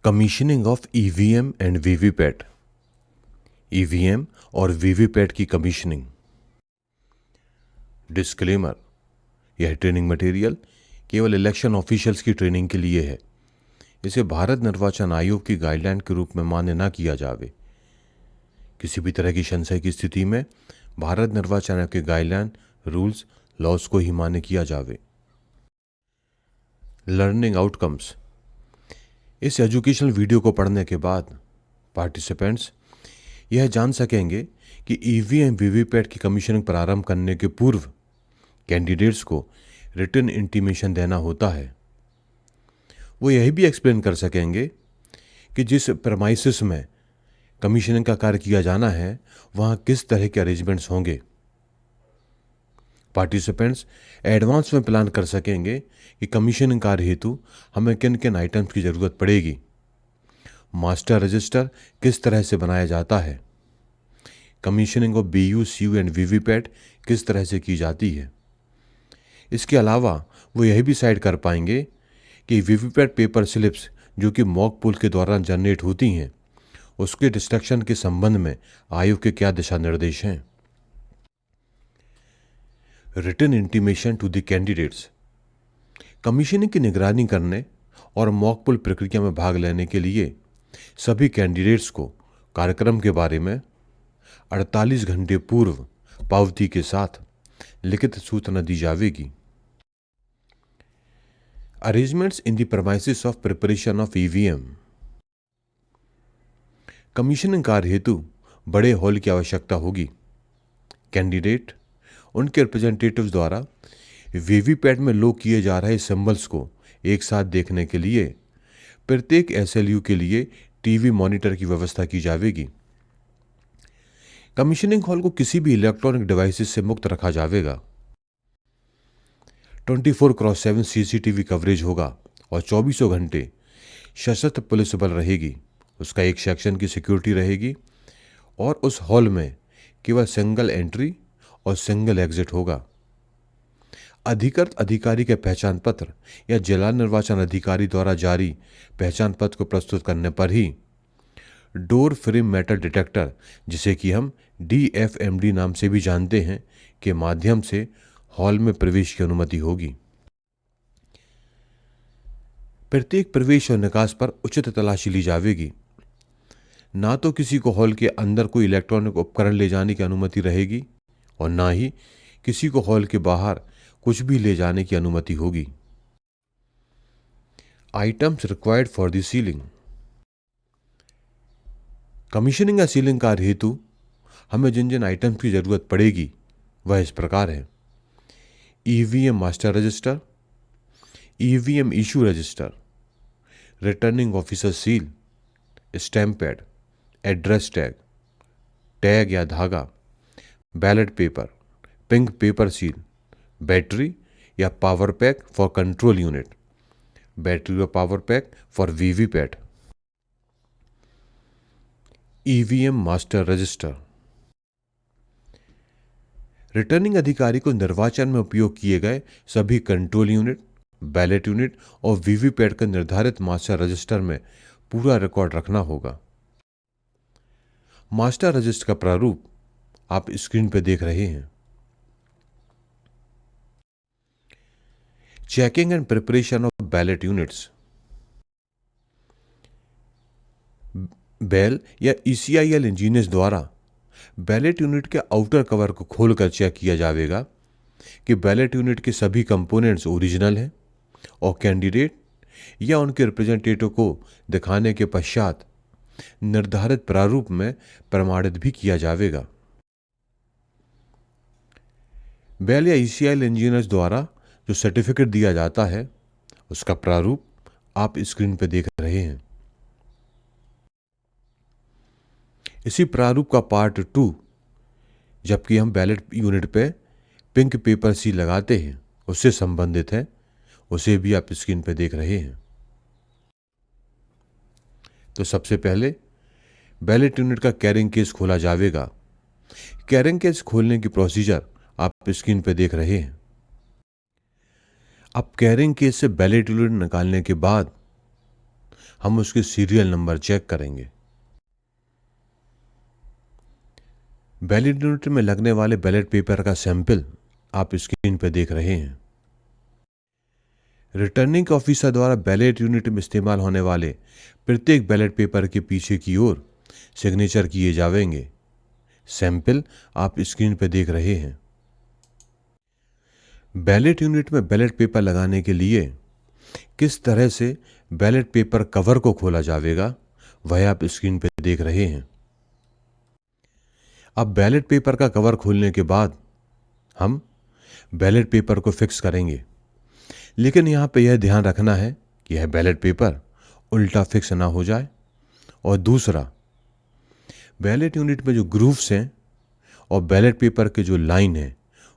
Commissioning of EVM and VVPAT. EVM और VVPAT की commissioning. Disclaimer, यह ट्रेनिंग मटेरियल केवल इलेक्शन ऑफिशियल्स की ट्रेनिंग के लिए है। इसे भारत निर्वाचन आयोग की गाइडलाइन के रूप में मान्य न किया जावे। किसी भी तरह की संशय की स्थिति में भारत निर्वाचन आयोग के गाइडलाइन, रूल्स, लॉज को ही मान्य किया जावे। Learning outcomes. इस एजुकेशनल वीडियो को पढ़ने के बाद पार्टिसिपेंट्स यह जान सकेंगे कि ईवीएम वीवीपैट की कमीशनिंग प्रारंभ करने के पूर्व कैंडिडेट्स को रिटन इंटीमेशन देना होता है। वो यह भी एक्सप्लेन कर सकेंगे कि जिस प्रमाइसिस में कमीशनिंग का कार्य किया जाना है वहाँ किस तरह के अरेंजमेंट्स होंगे। पार्टिसिपेंट्स एडवांस में प्लान कर सकेंगे कि कमीशनिंग कार्य हेतु हमें किन किन आइटम्स की ज़रूरत पड़ेगी, मास्टर रजिस्टर किस तरह से बनाया जाता है, commissioning of BU, CU and VVPAT किस तरह से की जाती है। इसके अलावा वो यह भी साइड कर पाएंगे कि वीवीपैट पेपर स्लिप्स जो कि मॉक पोल के दौरान जनरेट होती हैं उसके डिस्ट्रक्शन के संबंध में आयोग के क्या दिशा निर्देश हैं। Written intimation to the candidates. Commissioning की निगरानी करने और मॉक पोल प्रक्रिया में भाग लेने के लिए सभी कैंडिडेट्स को कार्यक्रम के बारे में 48 घंटे पूर्व पावती के साथ लिखित सूचना दी जाएगी। Arrangements in the premises of preparation of EVM. Commissioning कार्य हेतु बड़े हॉल की आवश्यकता होगी। कैंडिडेट उनके रिप्रेजेंटेटिव्स द्वारा वीवीपैट में लोड किए जा रहे सिंबल्स को एक साथ देखने के लिए प्रत्येक एसएलयू के लिए टीवी मॉनिटर की व्यवस्था की जाएगी। कमीशनिंग हॉल को किसी भी इलेक्ट्रॉनिक डिवाइसेस से मुक्त रखा जाएगा। 24x7 सीसीटीवी कवरेज होगा और 24 घंटे सशस्त्र पुलिस बल रहेगी। उसका एक सेक्शन की सिक्योरिटी रहेगी और उस हॉल में केवल सिंगल एंट्री और सिंगल एग्जिट होगा। अधिकृत अधिकारी के पहचान पत्र या जिला निर्वाचन अधिकारी द्वारा जारी पहचान पत्र को प्रस्तुत करने पर ही डोर फ्रेम मेटल डिटेक्टर, जिसे कि हम DFMD नाम से भी जानते हैं, के माध्यम से हॉल में प्रवेश की अनुमति होगी। प्रत्येक प्रवेश और निकास पर उचित तलाशी ली जाएगी। ना तो किसी को हॉल के अंदर कोई इलेक्ट्रॉनिक उपकरण ले जाने की अनुमति रहेगी और ना ही किसी को हॉल के बाहर कुछ भी ले जाने की अनुमति होगी। Items required for the ceiling. Commissioning या सीलिंग कार्य हेतु हमें जिन जिन आइटम्स की जरूरत पड़ेगी वह इस प्रकार है। EVM master register, EVM issue register, returning officer seal, stamp pad, address tag, tag या धागा, ballot paper, pink paper seal, battery या power pack for control unit, battery और power pack for VVPAT. EVM master register. Returning अधिकारी को निर्वाचन में उपयोग किए गए सभी कंट्रोल यूनिट, बैलेट यूनिट और वीवीपैट का निर्धारित मास्टर रजिस्टर में पूरा रिकॉर्ड रखना होगा। मास्टर रजिस्टर का प्रारूप आप स्क्रीन पर देख रहे हैं। Checking and preparation of ballot units. BEL या ECIL इंजीनियर्स द्वारा बैलेट यूनिट के आउटर कवर को खोलकर चेक किया जाएगा कि बैलेट यूनिट के सभी कंपोनेंट्स ओरिजिनल हैं और कैंडिडेट या उनके रिप्रेजेंटेटिव को दिखाने के पश्चात निर्धारित प्रारूप में प्रमाणित भी किया जाएगा। बेल या ECIL इंजीनियर्स द्वारा जो सर्टिफिकेट दिया जाता है उसका प्रारूप आप स्क्रीन पर देख रहे हैं। इसी प्रारूप का पार्ट 2, जबकि हम बैलेट यूनिट पे पिंक पेपर सील लगाते हैं, उससे संबंधित है। उसे भी आप स्क्रीन पे देख रहे हैं। तो सबसे पहले बैलेट यूनिट का कैरिंग केस खोला जाएगा। कैरिंग केस खोलने की प्रोसीजर आप स्क्रीन पे देख रहे हैं। अब कैरिंग केस से बैलेट यूनिट निकालने के बाद हम उसके सीरियल नंबर चेक करेंगे। बैलेट यूनिट में लगने वाले बैलेट पेपर का सैंपल आप स्क्रीन पर देख रहे हैं। रिटर्निंग ऑफिसर द्वारा बैलेट यूनिट में इस्तेमाल होने वाले प्रत्येक बैलेट पेपर के पीछे की ओर सिग्नेचर किए जाएंगे। सैंपल आप स्क्रीन पर देख रहे हैं। बैलेट यूनिट में बैलेट पेपर लगाने के लिए किस तरह से बैलेट पेपर कवर को खोला जाएगा वह आप स्क्रीन पर देख रहे हैं। अब बैलेट पेपर का कवर खोलने के बाद हम बैलेट पेपर को फिक्स करेंगे, लेकिन यहाँ पे यह ध्यान रखना है कि यह बैलेट पेपर उल्टा फिक्स ना हो जाए। और दूसरा, बैलेट यूनिट में जो ग्रूव्स हैं और बैलेट पेपर के जो लाइन है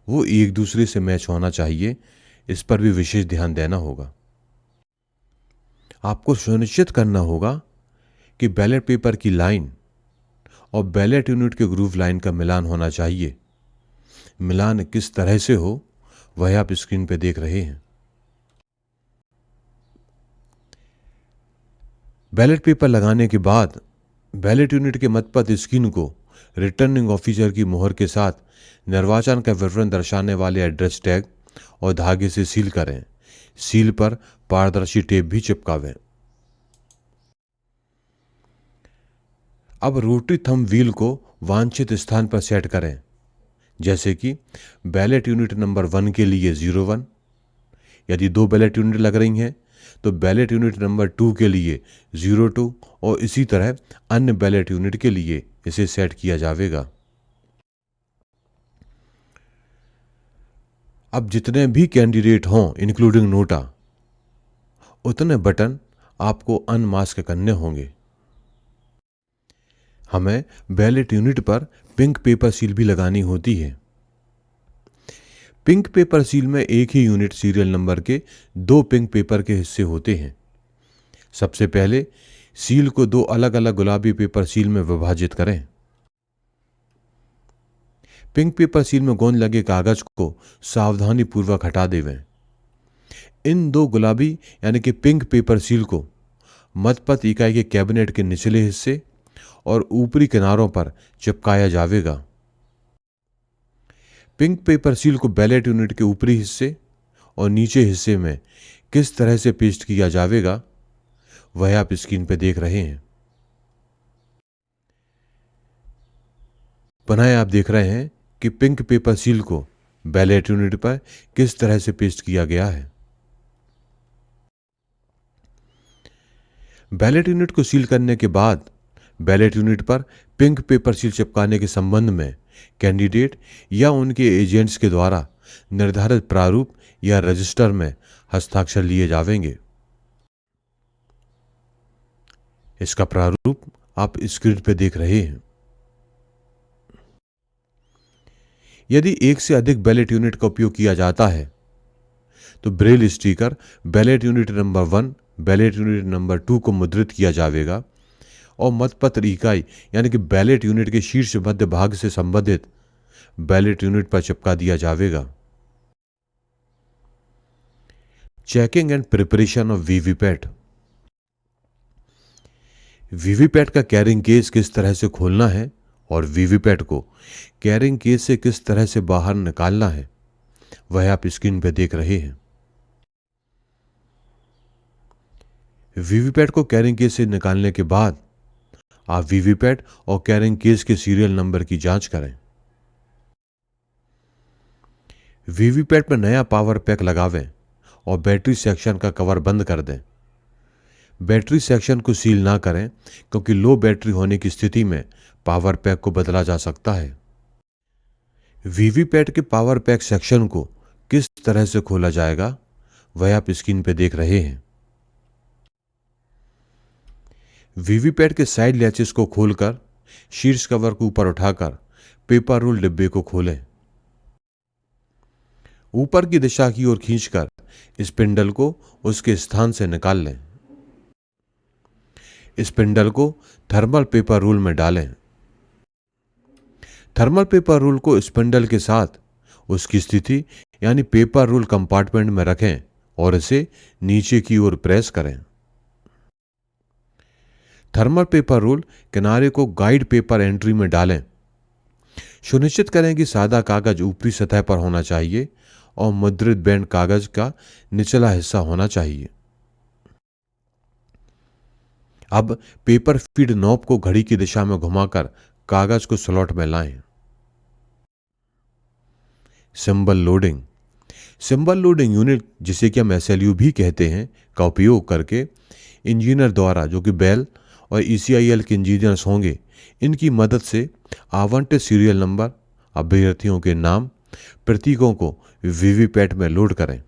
वो एक दूसरे से मैच होना चाहिए। इस पर भी विशेष ध्यान देना होगा। आपको सुनिश्चित करना होगा कि बैलेट पेपर की लाइन और बैलेट यूनिट के ग्रूव लाइन का मिलान होना चाहिए। मिलान किस तरह से हो वह आप स्क्रीन पे देख रहे हैं। बैलेट पेपर लगाने के बाद बैलेट यूनिट के मतपत्र स्क्रीन को रिटर्निंग ऑफिसर की मोहर के साथ निर्वाचन का विवरण दर्शाने वाले एड्रेस टैग और धागे से सील करें। सील पर पारदर्शी टेप भी चिपकावें। अब रोटरी थंब व्हील को वांछित स्थान पर सेट करें, जैसे कि बैलेट यूनिट नंबर 1 के लिए 01। यदि 2 बैलेट यूनिट लग रही हैं तो बैलेट यूनिट नंबर 2 के लिए 02 और इसी तरह अन्य बैलेट यूनिट के लिए इसे सेट किया जाएगा। अब जितने भी कैंडिडेट हों इंक्लूडिंग नोटा, उतने बटन आपको अनमास्क करने होंगे। हमें बैलेट यूनिट पर पिंक पेपर सील भी लगानी होती है। पिंक पेपर सील में एक ही यूनिट सीरियल नंबर के 2 पिंक पेपर के हिस्से होते हैं। सबसे पहले सील को 2 अलग अलग गुलाबी पेपर सील में विभाजित करें। पिंक पेपर सील में गोंद लगे कागज को सावधानी पूर्वक हटा देवें। इन 2 गुलाबी यानी कि पिंक पेपर सील को मतपत्र इकाई के कैबिनेट के निचले हिस्से और ऊपरी किनारों पर चिपकाया जाएगा। पिंक पेपर सील को बैलेट यूनिट के ऊपरी हिस्से और नीचे हिस्से में किस तरह से पेस्ट किया जाएगा वह आप स्क्रीन पर देख रहे हैं। पुनः आप देख रहे हैं कि पिंक पेपर सील को बैलेट यूनिट पर किस तरह से पेस्ट किया गया है। बैलेट यूनिट को सील करने के बाद बैलेट यूनिट पर पिंक पेपर सील चिपकाने के संबंध में कैंडिडेट या उनके एजेंट्स के द्वारा निर्धारित प्रारूप या रजिस्टर में हस्ताक्षर लिए जाएंगे। इसका प्रारूप आप स्क्रीन पर देख रहे हैं। यदि एक से अधिक बैलेट यूनिट का उपयोग किया जाता है तो Braille sticker ballot unit number 1, ballot unit number 2 को मुद्रित किया जाएगा और मतपत्र इकाई यानी कि बैलेट यूनिट के शीर्ष मध्य भाग से संबंधित बैलेट यूनिट पर चिपका दिया जाएगा। Checking and preparation of VVPAT. VVPAT का कैरिंग केस किस तरह से खोलना है और वीवीपैट को कैरिंग केस से किस तरह से बाहर निकालना है वह आप स्क्रीन पर देख रहे हैं। वीवीपैट को कैरिंग केस से निकालने के बाद आप वीवीपैट और कैरिंग केस के सीरियल नंबर की जांच करें। वीवीपैट पर नया पावर पैक लगावें और बैटरी सेक्शन का कवर बंद कर दें। बैटरी सेक्शन को सील ना करें क्योंकि लो बैटरी होने की स्थिति में पावर पैक को बदला जा सकता है। वीवीपैट के पावर पैक सेक्शन को किस तरह से खोला जाएगा वह आप स्क्रीन पर देख रहे हैं। वीवीपैट के साइड लैचेस को खोलकर शीर्ष कवर को ऊपर उठाकर पेपर रोल डिब्बे को खोलें। ऊपर की दिशा की ओर खींचकर स्पिंडल को उसके स्थान से निकाल लें। स्पिंडल को थर्मल पेपर रोल में डालें। थर्मल पेपर रोल को स्पिंडल के साथ उसकी स्थिति यानी पेपर रोल कंपार्टमेंट में रखें और इसे नीचे की ओर प्रेस करें। थर्मल पेपर रोल किनारे को गाइड पेपर एंट्री में डालें। सुनिश्चित करें कि सादा कागज ऊपरी सतह पर होना चाहिए और मुद्रित बैंड कागज का निचला हिस्सा होना चाहिए। अब पेपर फीड नॉब को घड़ी की दिशा में घुमाकर कागज को स्लॉट में लाएं। Symbol loading. Symbol loading unit, जिसे कि हम SLU भी कहते हैं, का उपयोग करके इंजीनियर द्वारा, जो कि बेल और ECIL के इंजीनियर्स होंगे, इनकी मदद से आवंटित सीरियल नंबर, अभ्यर्थियों के नाम, प्रतीकों को वीवीपैट में लोड करें।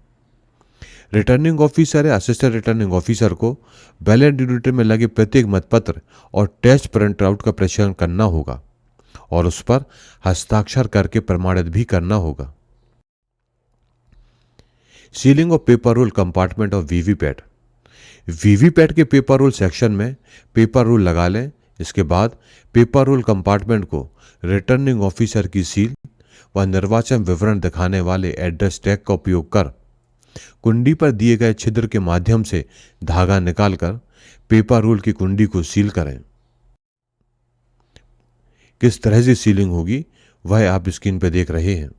रिटर्निंग ऑफिसर या असिस्टेंट रिटर्निंग ऑफिसर को बैलेट यूनिट में लगे प्रत्येक मतपत्र और टेस्ट प्रिंट आउट का परीक्षण करना होगा और उस पर हस्ताक्षर करके प्रमाणित भी करना होगा। Ceiling of paper roll compartment of VVPAT. VVPAT के पेपर रोल सेक्शन में पेपर रोल लगा लें। इसके बाद पेपर रोल कंपार्टमेंट को रिटर्निंग ऑफिसर की सील व निर्वाचन विवरण दिखाने वाले एड्रेस टैग का उपयोग कर कुंडी पर दिए गए छिद्र के माध्यम से धागा निकालकर पेपर रोल की कुंडी को सील करें। किस तरह से सीलिंग होगी वह आप स्क्रीन पर देख रहे हैं।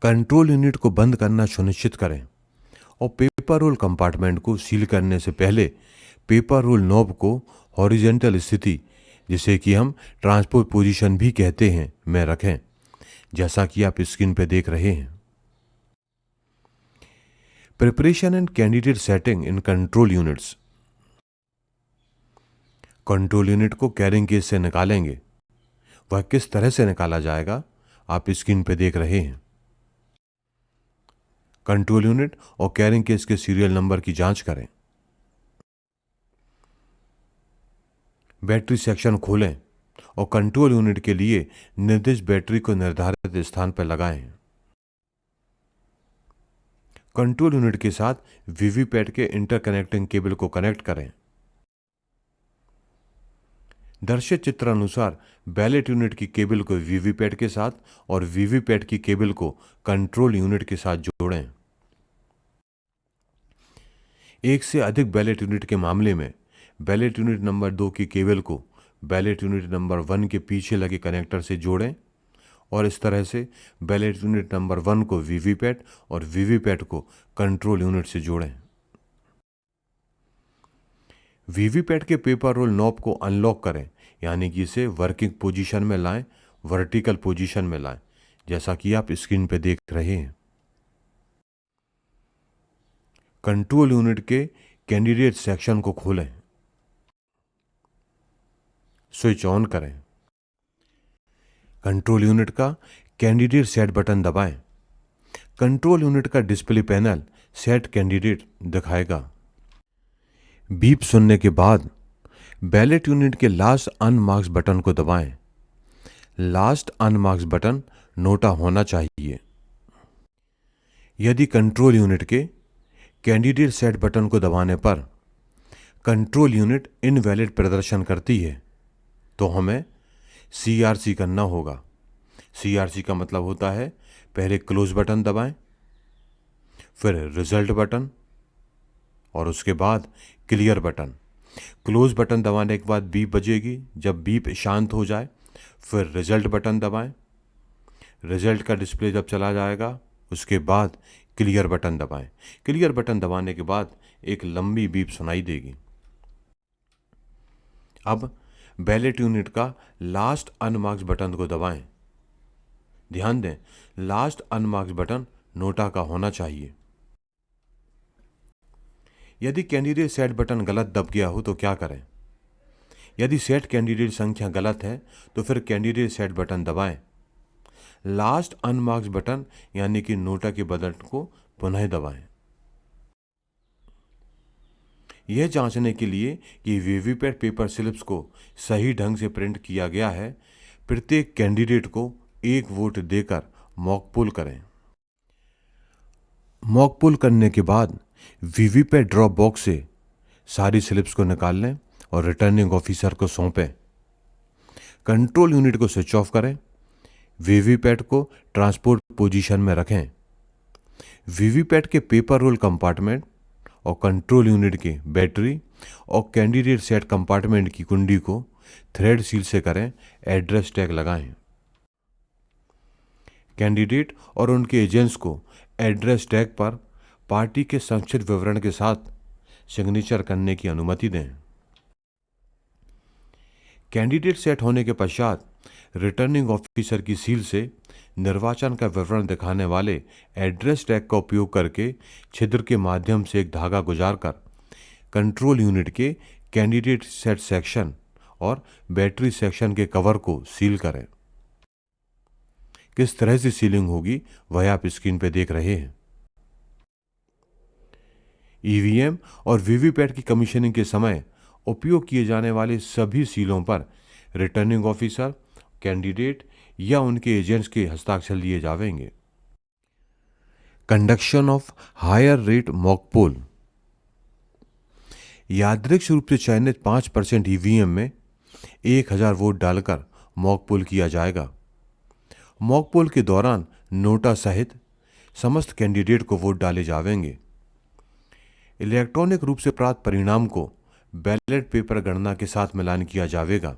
कंट्रोल यूनिट को बंद करना सुनिश्चित करें और पेपर रोल कंपार्टमेंट को सील करने से पहले पेपर रोल नॉब को हॉरिजॉन्टल स्थिति, जिसे कि हम ट्रांसपोर्ट पोजीशन भी कहते हैं, में रखें, जैसा कि आप स्क्रीन पर देख रहे हैं। Preparation and candidate setting in control units. Control unit को कैरिंग केस से निकालेंगे। वह किस तरह से निकाला जाएगा आप स्क्रीन पर देख रहे हैं। कंट्रोल यूनिट और कैरिंग केस के सीरियल नंबर की जांच करें। बैटरी सेक्शन खोलें और कंट्रोल यूनिट के लिए निर्दिष्ट बैटरी को निर्धारित स्थान पर लगाएं। कंट्रोल यूनिट के साथ वीवीपैट के इंटरकनेक्टिंग केबल को कनेक्ट करें। दर्शित चित्र अनुसार बैलेट यूनिट की केबल को वीवीपैट के साथ और वीवीपैट की केबल को कंट्रोल यूनिट के साथ जोड़ें। एक से अधिक बैलेट यूनिट के मामले में बैलेट यूनिट नंबर 2 की केबल को बैलेट यूनिट नंबर 1 के पीछे लगे कनेक्टर से जोड़ें और इस तरह से बैलेट यूनिट नंबर 1 को वीवीपैट और वीवीपैट को कंट्रोल यूनिट से जोड़ें। वीवीपैट के पेपर रोल नॉब को अनलॉक करें, यानी कि इसे वर्किंग पोजीशन में लाएं, वर्टिकल पोजीशन में लाएं, जैसा कि आप स्क्रीन पर देख रहे हैं। कंट्रोल यूनिट के कैंडिडेट सेक्शन को खोलें। स्विच ऑन करें। कंट्रोल यूनिट का कैंडिडेट सेट बटन दबाएं। कंट्रोल यूनिट का डिस्प्ले पैनल सेट कैंडिडेट दिखाएगा। बीप सुनने के बाद बैलेट यूनिट के लास्ट अनमार्क्स बटन को दबाएं। लास्ट अनमार्क्स बटन नोटा होना चाहिए। यदि कंट्रोल यूनिट के कैंडिडेट सेट बटन को दबाने पर कंट्रोल यूनिट इनवैलिड प्रदर्शन करती है तो हमें CRC करना होगा। CRC का मतलब होता है पहले क्लोज बटन दबाएं, फिर रिजल्ट बटन और उसके बाद क्लियर बटन। क्लोज बटन दबाने के बाद बीप बजेगी। जब बीप शांत हो जाए फिर रिजल्ट बटन दबाएं। रिजल्ट का डिस्प्ले जब चला जाएगा उसके बाद क्लियर बटन दबाएं। क्लियर बटन दबाने के बाद एक लंबी बीप सुनाई देगी। अब बैलेट यूनिट का लास्ट अनमार्क्स बटन को दबाएं। ध्यान दें, लास्ट अनमार्क्स बटन नोटा का होना चाहिए। यदि कैंडिडेट सेट बटन गलत दब गया हो तो क्या करें? यदि सेट कैंडिडेट संख्या गलत है तो फिर कैंडिडेट सेट बटन दबाएं। लास्ट अनमार्क्स बटन यानी कि नोटा के बटन को पुनः दबाएं। यह जांचने के लिए कि वीवीपैट पेपर स्लिप्स को सही ढंग से प्रिंट किया गया है, प्रत्येक कैंडिडेट को 1 वोट देकर मॉक पोल करें। मॉक पोल करने के बाद वीवीपैट ड्रॉप बॉक्स से सारी स्लिप्स को निकाल लें और रिटर्निंग ऑफिसर को सौंपें। कंट्रोल यूनिट को स्विच ऑफ करें। वीवीपैट को ट्रांसपोर्ट पोजीशन में रखें। वीवीपैट के पेपर रोल कंपार्टमेंट और कंट्रोल यूनिट की बैटरी और कैंडिडेट सेट कंपार्टमेंट की कुंडी को थ्रेड सील से करें, एड्रेस टैग लगाएं। कैंडिडेट और उनके एजेंट्स को एड्रेस टैग पर पार्टी के संक्षिप्त विवरण के साथ सिग्नेचर करने की अनुमति दें। कैंडिडेट सेट होने के पश्चात रिटर्निंग ऑफिसर की सील से निर्वाचन का विवरण दिखाने वाले एड्रेस टैग का उपयोग करके छिद्र के माध्यम से एक धागा गुजारकर कंट्रोल यूनिट के कैंडिडेट सेट सेक्शन और बैटरी सेक्शन के कवर को सील करें। किस तरह से सीलिंग होगी वह आप स्क्रीन पर देख रहे हैं। ईवीएम और वीवीपैट की कमीशनिंग के समय उपयोग किए जाने वाले सभी सीलों पर रिटर्निंग ऑफिसर, कैंडिडेट या उनके एजेंट्स के हस्ताक्षर लिए जावेंगे। Conduction of higher rate mock poll. यादृच्छिक रूप से चयनित 5% ईवीएम में 1000 वोट डालकर मॉक पोल किया जाएगा। मॉक पोल के दौरान नोटा सहित समस्त कैंडिडेट को वोट डाले जावेंगे। इलेक्ट्रॉनिक रूप से प्राप्त परिणाम को बैलेट पेपर गणना के साथ मिलान किया जाएगा।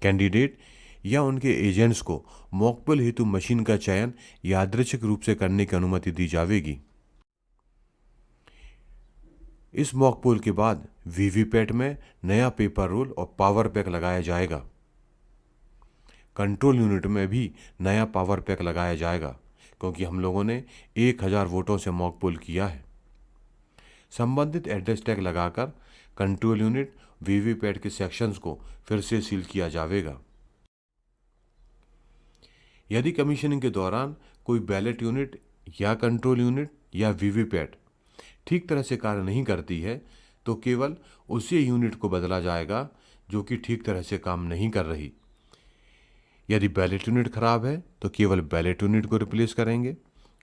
कैंडिडेट या उनके एजेंट्स को मॉक पोल हेतु मशीन का चयन यादृच्छिक रूप से करने की अनुमति दी जाएगी। इस मॉक पोल के बाद वीवीपैट में नया पेपर रोल और पावर पैक लगाया जाएगा। कंट्रोल यूनिट में भी नया पावर पैक लगाया जाएगा क्योंकि हम लोगों ने 1000 वोटों से मॉक पोल किया है। संबंधित एड्रेस टैग लगाकर कंट्रोल यूनिट वीवीपैट के सेक्शंस को फिर से सील किया जाएगा। यदि कमीशनिंग के दौरान कोई बैलेट यूनिट या कंट्रोल यूनिट या वीवीपैट ठीक तरह से कार्य नहीं करती है तो केवल उसी यूनिट को बदला जाएगा जो कि ठीक तरह से काम नहीं कर रही। यदि बैलेट यूनिट खराब है तो केवल बैलेट यूनिट को रिप्लेस करेंगे।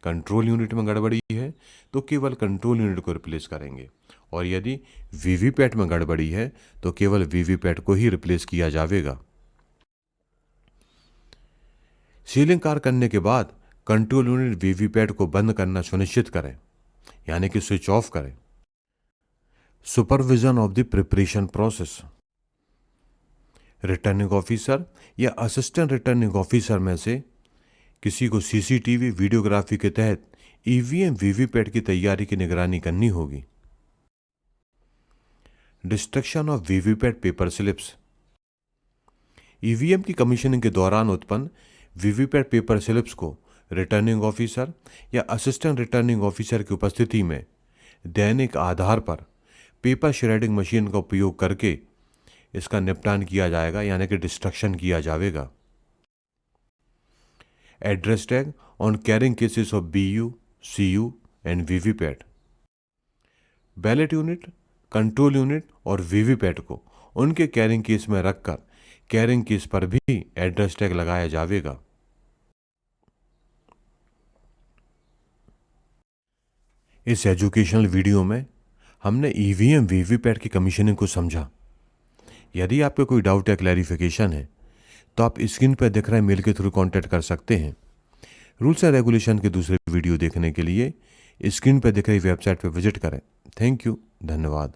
कंट्रोल यूनिट में गड़बड़ी है तो केवल कंट्रोल यूनिट को रिप्लेस करेंगे। और यदि वीवीपैट में गड़बड़ी है तो केवल वीवीपैट को ही रिप्लेस किया जाएगा। सीलिंग कार्य करने के बाद कंट्रोल यूनिट वीवीपैट को बंद करना सुनिश्चित करें, यानी कि स्विच ऑफ करें। Supervision of the preparation process. Returning officer या असिस्टेंट रिटर्निंग ऑफिसर में से किसी को सीसीटीवी वीडियोग्राफी के तहत ईवीएम वीवीपैट की तैयारी की निगरानी करनी होगी। Destruction of VVPAT paper slips. EVM की कमीशनिंग के दौरान उत्पन्न वीवीपैट पेपर स्लिप्स को रिटर्निंग ऑफिसर या असिस्टेंट रिटर्निंग ऑफिसर की उपस्थिति में दैनिक आधार पर पेपर श्रेडिंग मशीन का उपयोग करके इसका निपटान किया जाएगा, यानी कि डिस्ट्रक्शन किया जाएगा। Address tag on carrying cases of BU, CU and VVPAT. Ballot unit, control unit और वीवीपैट को उनके कैरिंग केस में रखकर कैरिंग केस पर भी एड्रेस टैग लगाया जाएगा। इस एजुकेशनल वीडियो में हमने ईवीएम वीवीपैट की कमीशनिंग को समझा। यदि आपको कोई डाउट या क्लैरिफिकेशन है तो आप स्क्रीन पर दिख रहे मेल के थ्रू कांटेक्ट कर सकते हैं। रूल्स एंड रेगुलेशन के दूसरे वीडियो देखने के लिए स्क्रीन पर दिख रही वेबसाइट पर विजिट करें। थैंक यू, धन्यवाद।